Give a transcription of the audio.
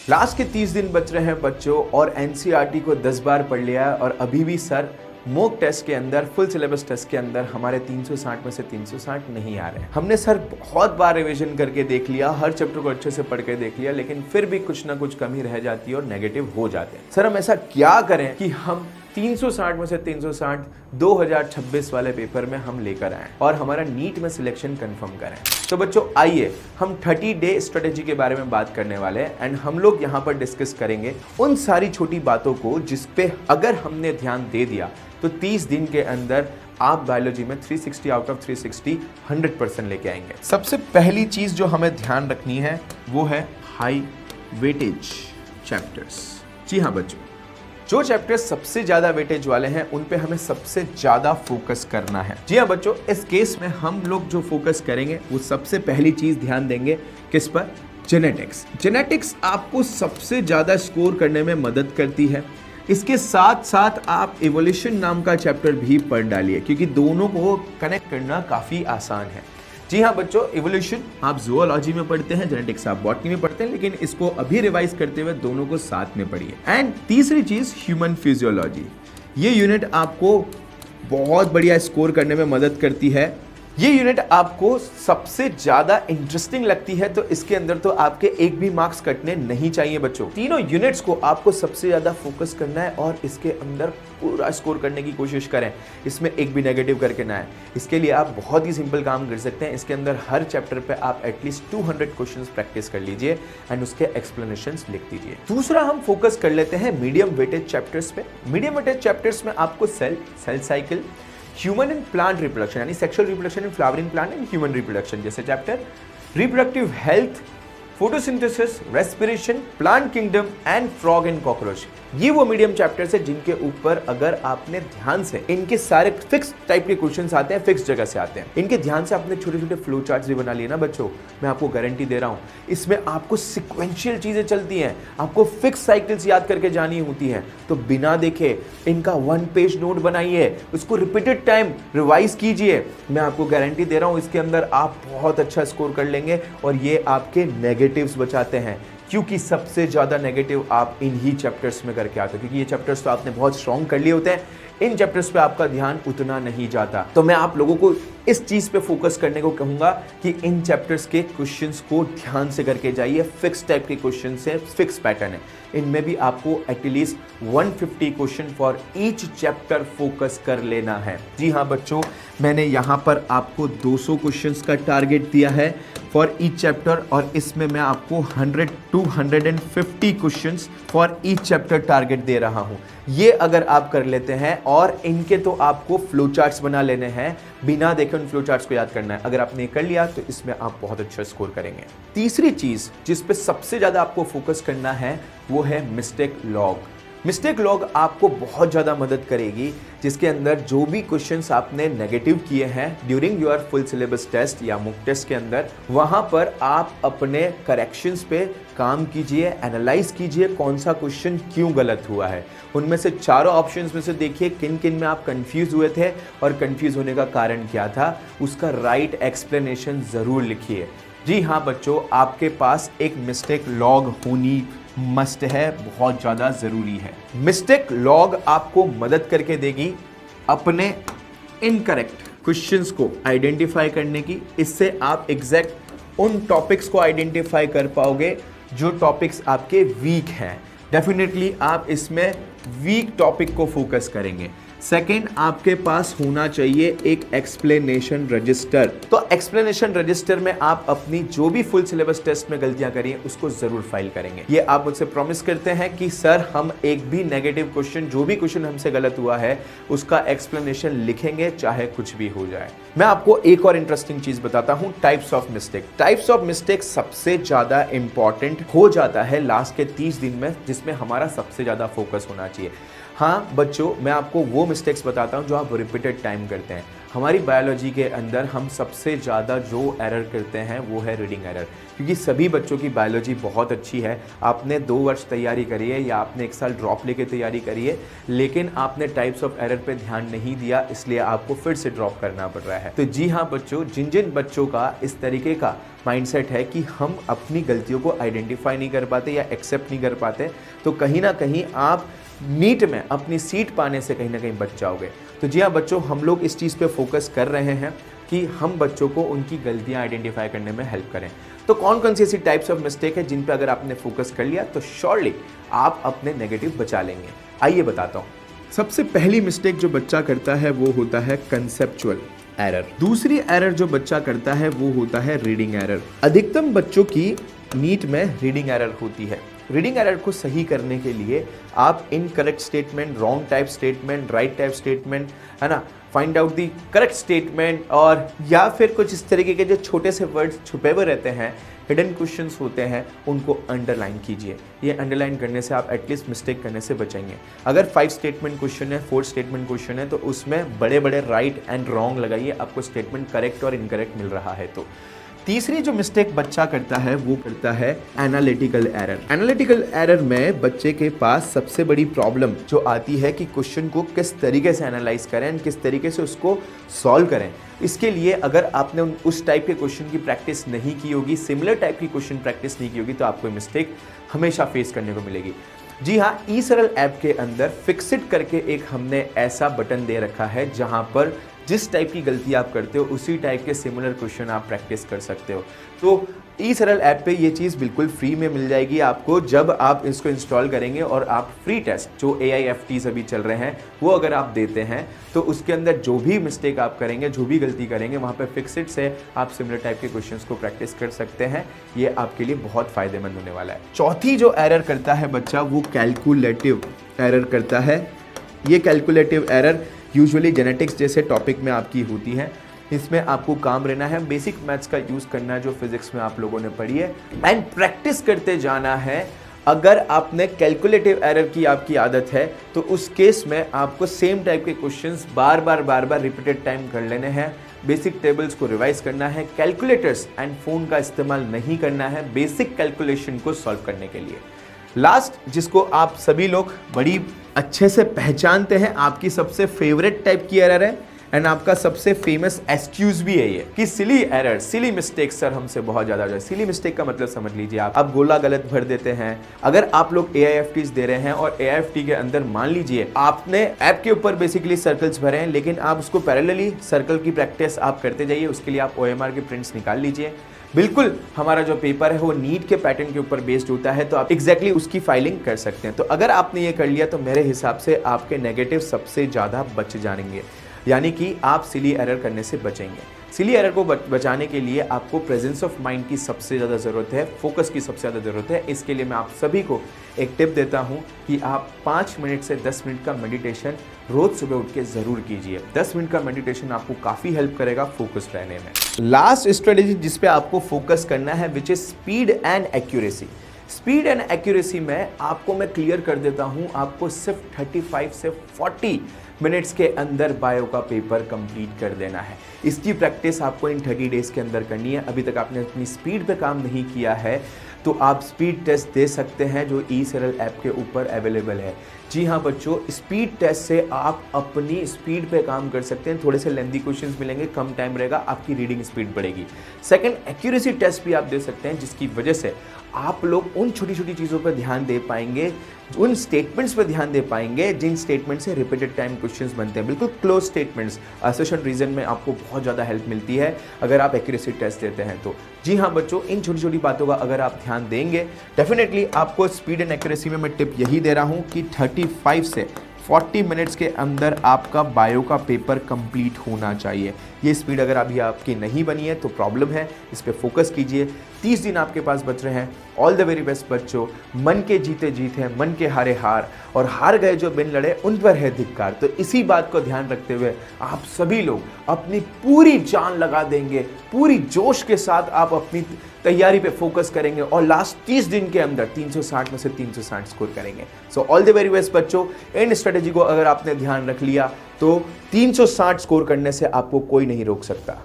Last के 30 दिन बच रहे हैं बच्चों और एनसीईआरटी को 10 बार पढ़ लिया है और अभी भी सर मॉक टेस्ट के अंदर फुल सिलेबस टेस्ट के अंदर हमारे 360 में से 360 नहीं आ रहे हैं। हमने सर बहुत बार रिवीजन करके देख लिया, हर चैप्टर को अच्छे से पढ़ के देख लिया, लेकिन फिर भी कुछ ना कुछ कमी रह जाती है और नेगेटिव हो जाते हैं। सर हम ऐसा क्या करें कि हम 360 में से 360 2026 वाले पेपर में हम लेकर आए और हमारा नीट में सिलेक्शन कंफर्म करें। तो बच्चों आइए हम 30 डे स्ट्रेटेजी के बारे में बात करने वाले हैं एंड हम लोग यहाँ पर डिस्कस करेंगे उन सारी छोटी बातों को जिस पे अगर हमने ध्यान दे दिया तो 30 दिन के अंदर आप बायोलॉजी में 360 आउट ऑफ 360 100% लेके आएंगे। सबसे पहली चीज जो हमें ध्यान रखनी है वो है हाई वेटेज चैप्टर्स। जी हाँ बच्चों, जो चैप्टर्स सबसे ज्यादा वेटेज वाले हैं उन पे हमें सबसे ज्यादा फोकस करना है। जी हाँ बच्चों, इस केस में हम लोग जो फोकस करेंगे वो सबसे पहली चीज ध्यान देंगे किस पर? जेनेटिक्स। जेनेटिक्स आपको सबसे ज्यादा स्कोर करने में मदद करती है। इसके साथ साथ आप इवोल्यूशन नाम का चैप्टर भी पढ़ डालिए क्योंकि दोनों को कनेक्ट करना काफी आसान है। जी हाँ बच्चों, इवोल्यूशन आप ज़ूलॉजी में पढ़ते हैं, जेनेटिक्स आप बॉटनी में पढ़ते हैं, लेकिन इसको अभी रिवाइज करते हुए दोनों को साथ में पढ़िए। एंड तीसरी चीज ह्यूमन फिजियोलॉजी, ये यूनिट आपको बहुत बढ़िया स्कोर करने में मदद करती है। ये यूनिट आपको सबसे ज्यादा इंटरेस्टिंग लगती है तो इसके अंदर तो आपके एक भी मार्क्स कटने नहीं चाहिए बच्चों। तीनों यूनिट्स को आपको सबसे ज्यादा फोकस करना है और इसके अंदर पूरा स्कोर करने की कोशिश करें, इसमें एक भी नेगेटिव करके ना आए। इसके लिए आप बहुत ही सिंपल काम कर सकते हैं। इसके अंदर हर चैप्टर पे आप एटलीस्ट 200 क्वेश्चंस प्रैक्टिस कर लीजिए एंड उसके एक्सप्लेनेशंस लिख दीजिए। दूसरा हम फोकस कर लेते हैं मीडियम वेटेज चैप्टर्स पे। मीडियम वेटेज चैप्टर्स में आपको cell cycle, human and plant reproduction यानी sexual reproduction in flowering plant and human reproduction जैसे chapter, reproductive health, photosynthesis, respiration, plant kingdom and frog and cockroach, ये वो medium chapters है जिनके ऊपर अगर आपने ध्यान से, इनके सारे फिक्स टाइप के क्वेश्चंस आते हैं, फिक्स जगह से आते हैं, इनके ध्यान से आपने छोटे छोटे फ्लो चार्ट्स भी बना लिए ना बच्चों, मैं आपको गारंटी दे रहा हूं इसमें आपको सिक्वेंशियल चीजें चलती हैं, आपको फिक्स साइकिल्स याद करके जानी होती हैं। तो बिना देखे इनका 1 पेज नोट बनाइए, उसको रिपीटेड टाइम रिवाइज कीजिए, मैं आपको गारंटी दे रहा हूं इसके अंदर आप बहुत अच्छा स्कोर कर लेंगे और ये आपके नेगेटिव्स बचाते हैं क्योंकि सबसे ज्यादा नेगेटिव आप इन्हीं चैप्टर्स में करके आते हो क्योंकि ये चैप्टर्स तो आपने बहुत स्ट्रॉन्ग कर लिए होते हैं, इन चैप्टर्स पे आपका ध्यान उतना नहीं जाता। तो मैं आप लोगों को इस चीज पे फोकस करने को कहूंगा कि इन चैप्टर्स के क्वेश्चंस को ध्यान से करके जाइए। फिक्स टाइप के क्वेश्चन है, फिक्स पैटर्न है, इनमें भी आपको at least 150 question for each chapter focus कर लेना है। जी हाँ बच्चों, मैंने यहाँ पर आपको 200 क्वेश्चंस का टारगेट दिया है फॉर ईच चैप्टर और इसमें मैं आपको 100 to 150 questions for each chapter target दे रहा हूँ। ये अगर आप कर लेते हैं और इनके तो आपको फ्लो चार्ट्स बना लेने हैं, बिना देखे उन फ्लो चार्ट्स को याद करना है। अगर आपने कर लिया तो इसमें आप बहुत अच्छा स्कोर करेंगे। तीसरी चीज जिस पे सबसे ज्यादा आपको फोकस करना है वो है मिस्टेक लॉग। मिस्टेक लॉग आपको बहुत ज़्यादा मदद करेगी जिसके अंदर जो भी क्वेश्चंस आपने नेगेटिव किए हैं during your full syllabus test या मुक टेस्ट के अंदर, वहाँ पर आप अपने करेक्शंस पे काम कीजिए, एनालाइज कीजिए कौन सा क्वेश्चन क्यों गलत हुआ है। उनमें से चारों ऑप्शंस में से देखिए किन किन में आप कंफ्यूज हुए थे और कंफ्यूज होने का कारण क्या था, उसका राइट एक्सप्लेनेशन ज़रूर लिखिए। जी हाँ बच्चों, आपके पास एक मिस्टेक लॉग होनी मस्ट है, बहुत ज़्यादा ज़रूरी है। मिस्टेक लॉग आपको मदद करके देगी अपने इनकरेक्ट क्वेश्चंस को आइडेंटिफाई करने की। इससे आप एग्जैक्ट उन टॉपिक्स को आइडेंटिफाई कर पाओगे जो टॉपिक्स आपके वीक हैं। डेफिनेटली आप इसमें वीक टॉपिक को फोकस करेंगे। सेकेंड, आपके पास होना चाहिए एक एक्सप्लेनेशन रजिस्टर। तो एक्सप्लेनेशन रजिस्टर में आप अपनी जो भी फुल सिलेबस टेस्ट में गलतियां करिए उसको जरूर फाइल करेंगे। ये आप मुझसे प्रॉमिस करते हैं कि सर हम एक भी नेगेटिव क्वेश्चन, जो भी क्वेश्चन हमसे गलत हुआ है उसका एक्सप्लेनेशन लिखेंगे चाहे कुछ भी हो जाए। मैं आपको एक और इंटरेस्टिंग चीज बताता हूं, types of mistake. Types of mistake सबसे ज्यादा इंपॉर्टेंट हो जाता है लास्ट के 30 दिन में, जिसमें हमारा सबसे ज्यादा फोकस होना चाहिए। हाँ बच्चों, मैं आपको वो मिस्टेक्स बताता हूँ जो आप रिपीटेड टाइम करते हैं। हमारी बायोलॉजी के अंदर हम सबसे ज़्यादा जो एरर करते हैं वो है रीडिंग एरर, क्योंकि सभी बच्चों की बायोलॉजी बहुत अच्छी है। आपने 2 वर्ष तैयारी करी है या आपने 1 साल ड्रॉप लेके तैयारी करी है, लेकिन आपने टाइप्स ऑफ एरर पे ध्यान नहीं दिया, इसलिए आपको फिर से ड्रॉप करना पड़ रहा है। तो जी हाँ बच्चों, जिन जिन बच्चों का इस तरीके का माइंडसेट है कि हम अपनी गलतियों को आइडेंटिफाई नहीं कर पाते या एक्सेप्ट नहीं कर पाते, तो कहीं ना कहीं आप नीट में अपनी सीट पाने से कहीं ना कहीं बच जाओगे। तो जी हाँ बच्चों, हम लोग इस चीज़ पे फोकस कर रहे हैं कि हम बच्चों को उनकी गलतियां आइडेंटिफाई करने में हेल्प करें। तो कौन कौन सी ऐसी टाइप्स ऑफ मिस्टेक है जिन पे अगर आपने फोकस कर लिया तो श्योरली आप अपने नेगेटिव बचा लेंगे। आइए बताता हूँ। सबसे पहली मिस्टेक जो बच्चा करता है वो होता है कंसेप्चुअल एरर। दूसरी एरर जो बच्चा करता है वो होता है रीडिंग एरर। अधिकतम बच्चों की नीट में रीडिंग एरर होती है। रीडिंग एरर को सही करने के लिए आप incorrect statement, wrong type statement, right type statement, है ना, find out the correct statement, और या फिर कुछ इस तरीके के जो छोटे से वर्ड्स छुपे हुए रहते हैं, हिडन क्वेश्चंस होते हैं, उनको अंडरलाइन कीजिए। ये अंडरलाइन करने से आप एटलीस्ट मिस्टेक करने से बचेंगे। अगर 5 स्टेटमेंट क्वेश्चन है, 4 स्टेटमेंट क्वेश्चन है, तो उसमें बड़े बड़े राइट एंड रॉन्ग लगाइए, आपको स्टेटमेंट करेक्ट और इनकरेक्ट मिल रहा है। तो तीसरी जो मिस्टेक बच्चा करता है वो करता है एनालिटिकल एरर। एनालिटिकल एरर में बच्चे के पास सबसे बड़ी प्रॉब्लम जो आती है कि क्वेश्चन को किस तरीके से एनालाइज करें, किस तरीके से उसको सॉल्व करें। इसके लिए अगर आपने उस टाइप के क्वेश्चन की प्रैक्टिस नहीं की होगी, सिमिलर टाइप की क्वेश्चन प्रैक्टिस नहीं की होगी, तो आपको मिस्टेक हमेशा फेस करने को मिलेगी। जी हाँ, ई-सरल ऐप के अंदर फिक्सिट करके एक हमने ऐसा बटन दे रखा है जहां पर जिस टाइप की गलती आप करते हो उसी टाइप के सिमिलर क्वेश्चन आप प्रैक्टिस कर सकते हो। तो ई-सरल ऐप पे ये चीज़ बिल्कुल फ्री में मिल जाएगी आपको जब आप इसको इंस्टॉल करेंगे, और आप फ्री टेस्ट जो AIFTs अभी चल रहे हैं वो अगर आप देते हैं तो उसके अंदर जो भी मिस्टेक आप करेंगे, जो भी गलती करेंगे, वहाँ पे फिक्सिट से आप सिमिलर टाइप के क्वेश्चंस को प्रैक्टिस कर सकते हैं। ये आपके लिए बहुत फ़ायदेमंद होने वाला है। चौथी जो एरर करता है बच्चा वो कैलकुलेटिव एरर करता है। ये कैलकुलेटिव एरर यूजुअली जेनेटिक्स जैसे टॉपिक में आपकी होती है। इसमें आपको काम रहना है, बेसिक मैथ्स का यूज़ करना है जो फिजिक्स में आप लोगों ने पढ़ी है, एंड प्रैक्टिस करते जाना है। अगर आपने कैलकुलेटिव एरर की आपकी आदत है तो उस केस में आपको सेम टाइप के क्वेश्चंस बार बार रिपीटेड टाइम कर लेने हैं। बेसिक टेबल्स को रिवाइज करना है, कैलकुलेटर्स एंड फ़ोन का इस्तेमाल नहीं करना है बेसिक कैलकुलेशन को सॉल्व करने के लिए। लास्ट, जिसको आप सभी लोग बड़ी अच्छे से पहचानते हैं, आपकी सबसे फेवरेट टाइप की एरर है एंड आपका सबसे फेमस एक्सक्यूज भी है ये कि सिली एरर, सिली मिस्टेक सर हमसे बहुत ज़्यादा हो जाए। सिली मिस्टेक का मतलब समझ लीजिए, आप गोला गलत भर देते हैं। अगर आप लोग AIFTs दे रहे हैं और AIFT के अंदर मान लीजिए आपने ऐप के ऊपर बेसिकली सर्कल्स भरे हैं, लेकिन आप उसको पैरेलली सर्कल की प्रैक्टिस आप करते जाइए। उसके लिए आप OMR के प्रिंट्स निकाल लीजिए। बिल्कुल हमारा जो पेपर है वो नीट के पैटर्न के ऊपर बेस्ड होता है, तो आप एग्जैक्टली उसकी फाइलिंग कर सकते हैं। तो अगर आपने ये कर लिया तो मेरे हिसाब से आपके नेगेटिव सबसे ज़्यादा बच जाएंगे, यानी कि आप सिली एरर करने से बचेंगे। सिली एरर को बचाने के लिए आपको प्रेजेंस ऑफ माइंड की सबसे ज़्यादा ज़रूरत है, फोकस की सबसे ज़्यादा ज़रूरत है। इसके लिए मैं आप सभी को एक टिप देता हूं कि आप 5 मिनट से 10 मिनट का मेडिटेशन रोज़ सुबह उठ के ज़रूर कीजिए। 10 मिनट का मेडिटेशन आपको काफ़ी हेल्प करेगा फोकस रहने में। लास्ट स्ट्रेटेजी जिस पे आपको फोकस करना है which is speed and accuracy. Speed and accuracy में आपको मैं क्लियर कर देता हूं, आपको सिर्फ 35 से 40 मिनट्स के अंदर बायो का पेपर कंप्लीट कर देना है। इसकी प्रैक्टिस आपको इन 30 डेज के अंदर करनी है। अभी तक आपने अपनी स्पीड पे काम नहीं किया है तो आप स्पीड टेस्ट दे सकते हैं जो ई-सरल ऐप के ऊपर अवेलेबल है। जी हाँ बच्चों, स्पीड टेस्ट से आप अपनी स्पीड पे काम कर सकते हैं। थोड़े से लेंथी क्वेश्चंस मिलेंगे, कम टाइम रहेगा, आपकी रीडिंग स्पीड बढ़ेगी। सेकंड, एक्यूरेसी टेस्ट भी आप दे सकते हैं जिसकी वजह से आप लोग उन छोटी छोटी चीज़ों पर ध्यान दे पाएंगे, उन स्टेटमेंट्स पर ध्यान दे पाएंगे जिन स्टेटमेंट से रिपीटेड टाइम क्वेश्चंस बनते हैं। बिल्कुल क्लोज स्टेटमेंट्स, असर्शन रीजन में आपको बहुत ज़्यादा हेल्प मिलती है अगर आप एक्यूरेसी टेस्ट देते हैं तो। जी हाँ बच्चों, इन छोटी छोटी बातों का अगर आप ध्यान देंगे डेफिनेटली आपको स्पीड एंड एक्यूरेसी में मैं टिप यही दे रहा हूँ कि 35 से 40 मिनट्स के अंदर आपका बायो का पेपर कंप्लीट होना चाहिए। ये स्पीड अगर अभी आपकी नहीं बनी है तो प्रॉब्लम है, इस पे फोकस कीजिए। 30 दिन आपके पास बच रहे हैं। ऑल द वेरी बेस्ट बच्चों। मन के जीते जीत है, मन के हारे हार, और हार गए जो बिन लड़े उन पर है धिक्कार। तो इसी बात को ध्यान रखते हुए आप सभी लोग अपनी पूरी जान लगा देंगे, पूरी जोश के साथ आप अपनी तैयारी पे फोकस करेंगे और लास्ट 30 दिन के अंदर 360 में से 360 स्कोर करेंगे। So all the very best बच्चों। इन स्ट्रेटेजी को अगर आपने ध्यान रख लिया तो 360 स्कोर करने से आपको कोई नहीं रोक सकता।